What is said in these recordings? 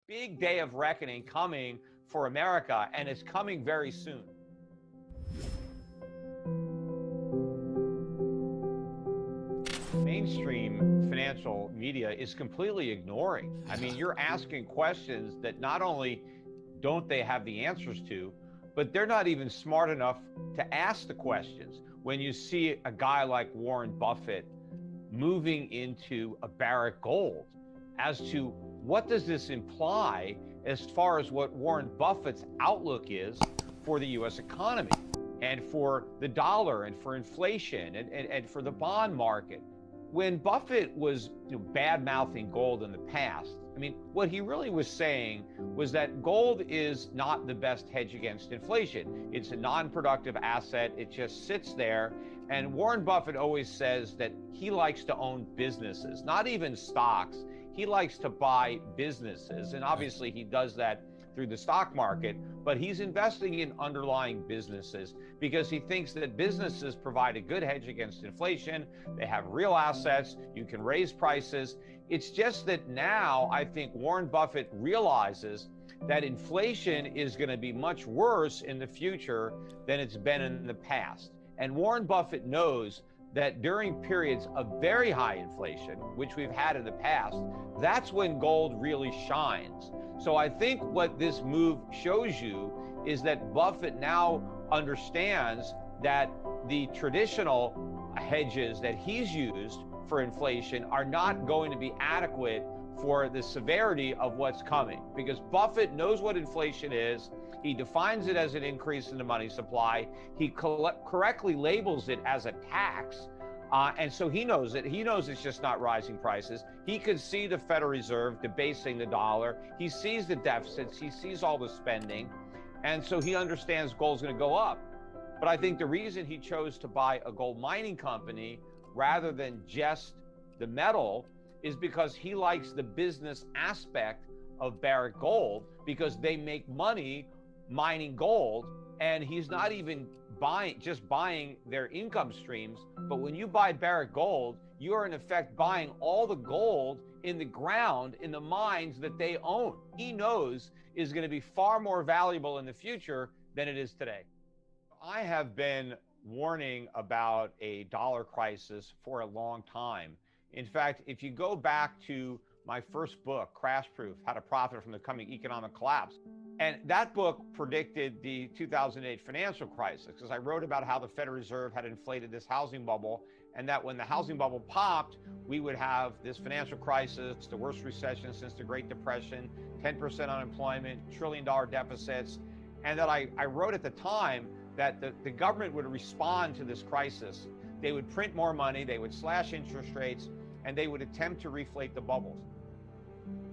big day of reckoning coming for America, and it's coming very soon. Mainstream financial media is completely ignoring. I mean, you're asking questions that not only don't they have the answers to, but they're not even smart enough to ask the questions. When you see a guy like Warren Buffett moving into a Barrick Gold, as to what does this imply as far as what Warren Buffett's outlook is for the US economy and for the dollar and for inflation and for the bond market. When Buffett was bad-mouthing gold in the past, I mean, what he really was saying was that gold is not the best hedge against inflation. It's a non-productive asset. It just sits there. And Warren Buffett always says that he likes to own businesses, not even stocks. He likes to buy businesses. And obviously he does that through the stock market, but he's investing in underlying businesses because he thinks that businesses provide a good hedge against inflation. They have real assets. You can raise prices. It's just that now I think Warren Buffett realizes that inflation is going to be much worse in the future than it's been in the past. And Warren Buffett knows that during periods of very high inflation, which we've had in the past, that's when gold really shines. So I think what this move shows you is that Buffett now understands that the traditional hedges that he's used for inflation are not going to be adequate for the severity of what's coming, because Buffett knows what inflation is. He defines it as an increase in the money supply. He correctly labels it as a tax. And so he knows it. He knows it's just not rising prices. He could see the Federal Reserve debasing the dollar. He sees the deficits. He sees all the spending. And so he understands gold's going to go up. But I think the reason he chose to buy a gold mining company rather than just the metal is because he likes the business aspect of Barrick Gold, because they make money mining gold, and he's not even buying their income streams. But when you buy Barrick Gold, you are in effect buying all the gold in the ground in the mines that they own. He knows is going to be far more valuable in the future than it is today. I have been warning about a dollar crisis for a long time. In fact, if you go back to my first book, Crash Proof: How to Profit from the Coming Economic Collapse, and that book predicted the 2008 financial crisis, because I wrote about how the Federal Reserve had inflated this housing bubble, and that when the housing bubble popped, we would have this financial crisis, the worst recession since the Great Depression, 10% unemployment, trillion-dollar deficits, and that I wrote at the time that the government would respond to this crisis. They would print more money, they would slash interest rates, and they would attempt to reflate the bubbles.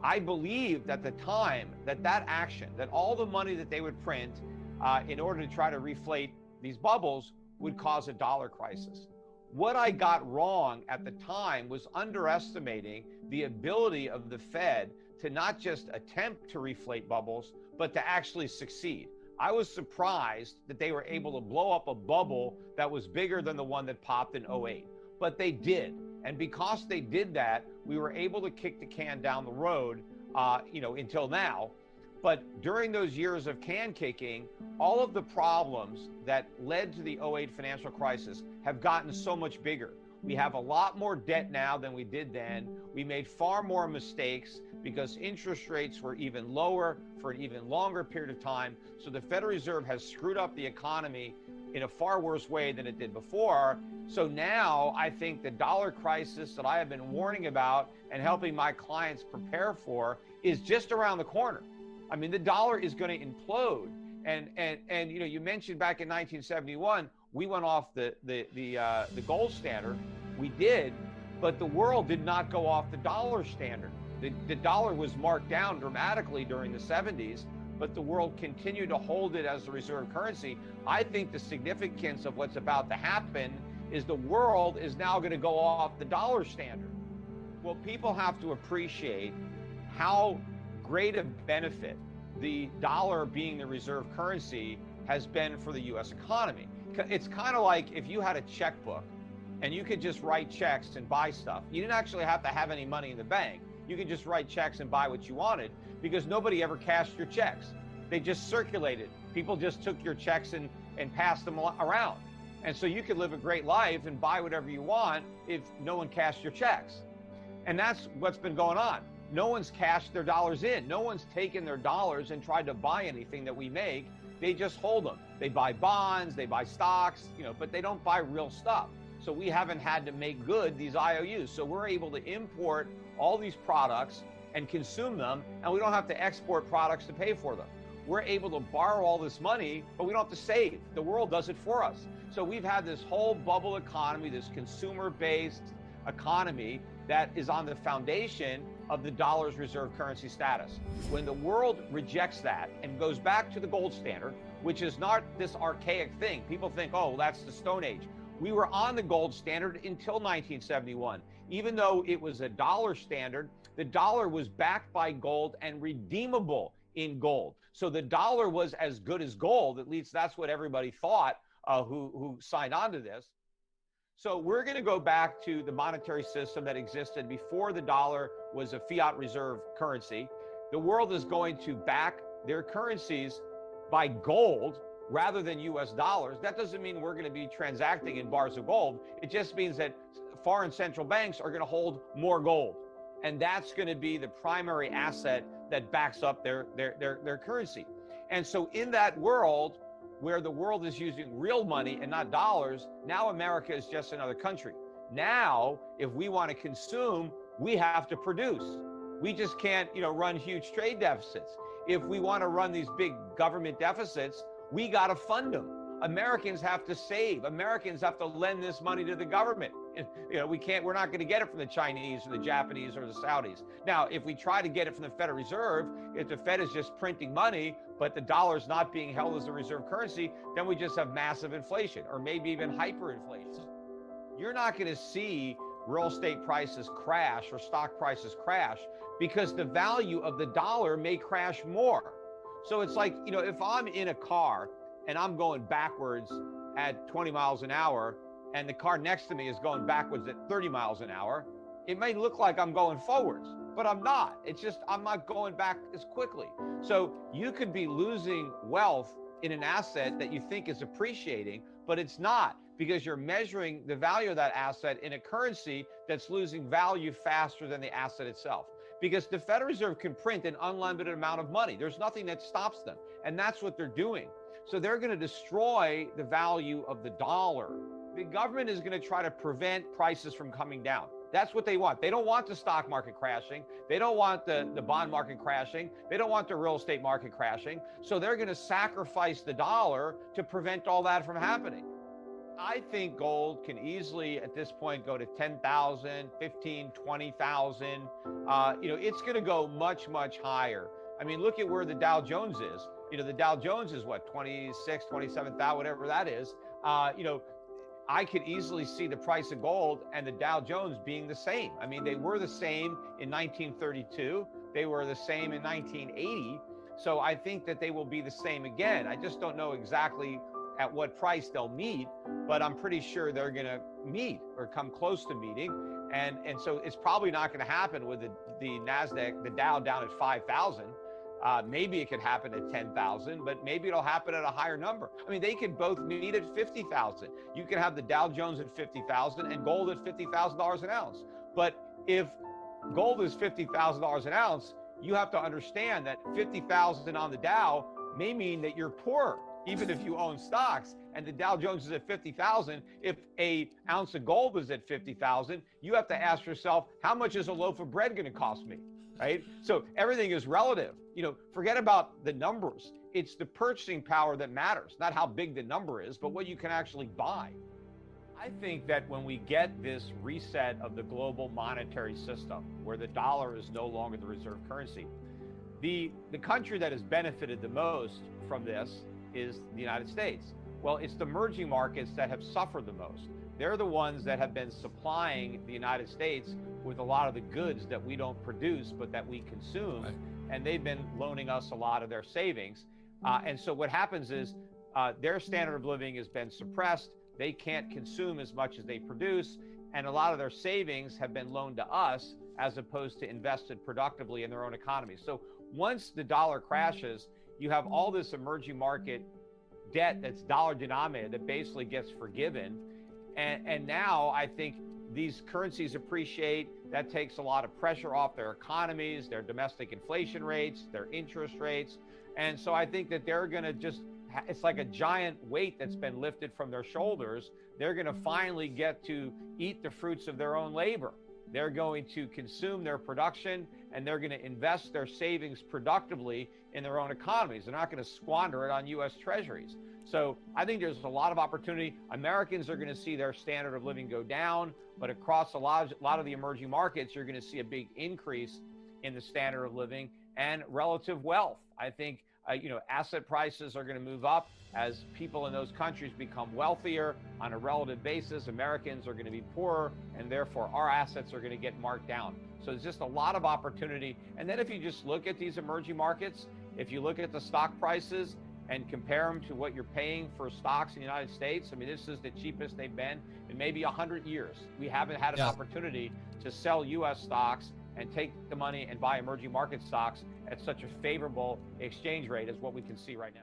I believed at the time that action, that all the money that they would print in order to try to reflate these bubbles would cause a dollar crisis. What I got wrong at the time was underestimating the ability of the Fed to not just attempt to reflate bubbles, but to actually succeed. I was surprised that they were able to blow up a bubble that was bigger than the one that popped in 08, but they did. And because they did that, we were able to kick the can down the road, until now. But during those years of can kicking, all of the problems that led to the 08 financial crisis have gotten so much bigger. We have a lot more debt now than we did then. We made far more mistakes because interest rates were even lower for an even longer period of time. So the Federal Reserve has screwed up the economy in a far worse way than it did before. So now I think the dollar crisis that I have been warning about and helping my clients prepare for is just around the corner. I mean, the dollar is going to implode. And you mentioned back in 1971, we went off the gold standard. We did, but the world did not go off the dollar standard. The dollar was marked down dramatically during the 70s, but the world continued to hold it as the reserve currency. I think the significance of what's about to happen is the world is now going to go off the dollar standard. Well, people have to appreciate how great a benefit the dollar being the reserve currency has been for the US economy. It's kind of like if you had a checkbook and you could just write checks and buy stuff. You didn't actually have to have any money in the bank. you could just write checks and buy what you wanted because nobody ever cashed your checks. They just circulated. People just took your checks and passed them around. And so you could live a great life and buy whatever you want if no one cashed your checks. And that's what's been going on. No one's cashed their dollars in. No one's taken their dollars and tried to buy anything that we make. They just hold them. They buy bonds, they buy stocks, but they don't buy real stuff. So we haven't had to make good these IOUs. So we're able to import all these products and consume them, and we don't have to export products to pay for them. We're able to borrow all this money, but we don't have to save. The world does it for us. So we've had this whole bubble economy, this consumer-based economy that is on the foundation of the dollar's reserve currency status. When the world rejects that and goes back to the gold standard, which is not this archaic thing, people think, oh, well, that's the Stone Age. We were on the gold standard until 1971. Even though it was a dollar standard, the dollar was backed by gold and redeemable in gold. So the dollar was as good as gold. At least that's what everybody thought who signed on to this. So we're going to go back to the monetary system that existed before the dollar was a fiat reserve currency. The world is going to back their currencies by gold rather than US dollars. That doesn't mean we're going to be transacting in bars of gold. It just means that foreign central banks are going to hold more gold. And that's going to be the primary asset that backs up their currency. And so in that world, where the world is using real money and not dollars, now America is just another country. Now, if we want to consume, we have to produce. We just can't, run huge trade deficits. If we want to run these big government deficits, we got to fund them. Americans have to save. Americans have to lend this money to the government. We're not going to get it from the Chinese or the Japanese or the Saudis. Now, if we try to get it from the Federal Reserve, if the Fed is just printing money, but the dollar's not being held as a reserve currency, then we just have massive inflation or maybe even hyperinflation. You're not going to see real estate prices crash or stock prices crash because the value of the dollar may crash more. So it's like, if I'm in a car and I'm going backwards at 20 miles an hour and the car next to me is going backwards at 30 miles an hour, it may look like I'm going forwards, but I'm not. It's just I'm not going back as quickly. So you could be losing wealth in an asset that you think is appreciating, but it's not, because you're measuring the value of that asset in a currency that's losing value faster than the asset itself. Because the Federal Reserve can print an unlimited amount of money. There's nothing that stops them. And that's what they're doing. So they're going to destroy the value of the dollar. The government is going to try to prevent prices from coming down. That's what they want. They don't want the stock market crashing. They don't want the bond market crashing. They don't want the real estate market crashing. So they're going to sacrifice the dollar to prevent all that from happening. I think gold can easily at this point go to 10,000, 15, 20,000. It's going to go much, much higher. I mean, look at where the Dow Jones is. The Dow Jones is what, 26, 27,000, whatever that is. I could easily see the price of gold and the Dow Jones being the same. I mean, they were the same in 1932. They were the same in 1980. So I think that they will be the same again. I just don't know exactly at what price they'll meet, but I'm pretty sure they're going to meet or come close to meeting. And so it's probably not going to happen with the NASDAQ, the Dow down at 5,000. Maybe it could happen at 10,000, but maybe it'll happen at a higher number. I mean, they could both meet at 50,000. You could have the Dow Jones at 50,000 and gold at $50,000 an ounce. But if gold is $50,000 an ounce, you have to understand that 50,000 on the Dow may mean that you're poor, even if you own stocks, and the Dow Jones is at 50,000. If an ounce of gold is at 50,000, you have to ask yourself, how much is a loaf of bread going to cost me? Right? So everything is relative. Forget about the numbers. It's the purchasing power that matters, not how big the number is, but what you can actually buy. I think that when we get this reset of the global monetary system, where the dollar is no longer the reserve currency, the country that has benefited the most from this is the United States. Well, it's the emerging markets that have suffered the most. They're the ones that have been supplying the United States with a lot of the goods that we don't produce, but that we consume. Right. And they've been loaning us a lot of their savings. And so what happens is their standard of living has been suppressed. They can't consume as much as they produce. and a lot of their savings have been loaned to us as opposed to invested productively in their own economy. So once the dollar crashes, you have all this emerging market debt that's dollar denominated that basically gets forgiven. And now I think these currencies appreciate. That takes a lot of pressure off their economies, their domestic inflation rates, their interest rates. And so I think that they're going to just, it's like a giant weight that's been lifted from their shoulders. They're going to finally get to eat the fruits of their own labor. They're going to consume their production, and they're going to invest their savings productively in their own economies. They're not going to squander it on U.S. treasuries. So I think there's a lot of opportunity. Americans are going to see their standard of living go down, but across a lot of the emerging markets, you're going to see a big increase in the standard of living and relative wealth. I think asset prices are going to move up as people in those countries become wealthier on a relative basis. Americans are going to be poorer, and therefore our assets are going to get marked down. So there's just a lot of opportunity. And then if you just look at these emerging markets, if you look at the stock prices and compare them to what you're paying for stocks in the United States, I mean, this is the cheapest they've been in maybe 100 years. We haven't had an opportunity to sell U.S. stocks and take the money and buy emerging market stocks at such a favorable exchange rate as what we can see right now.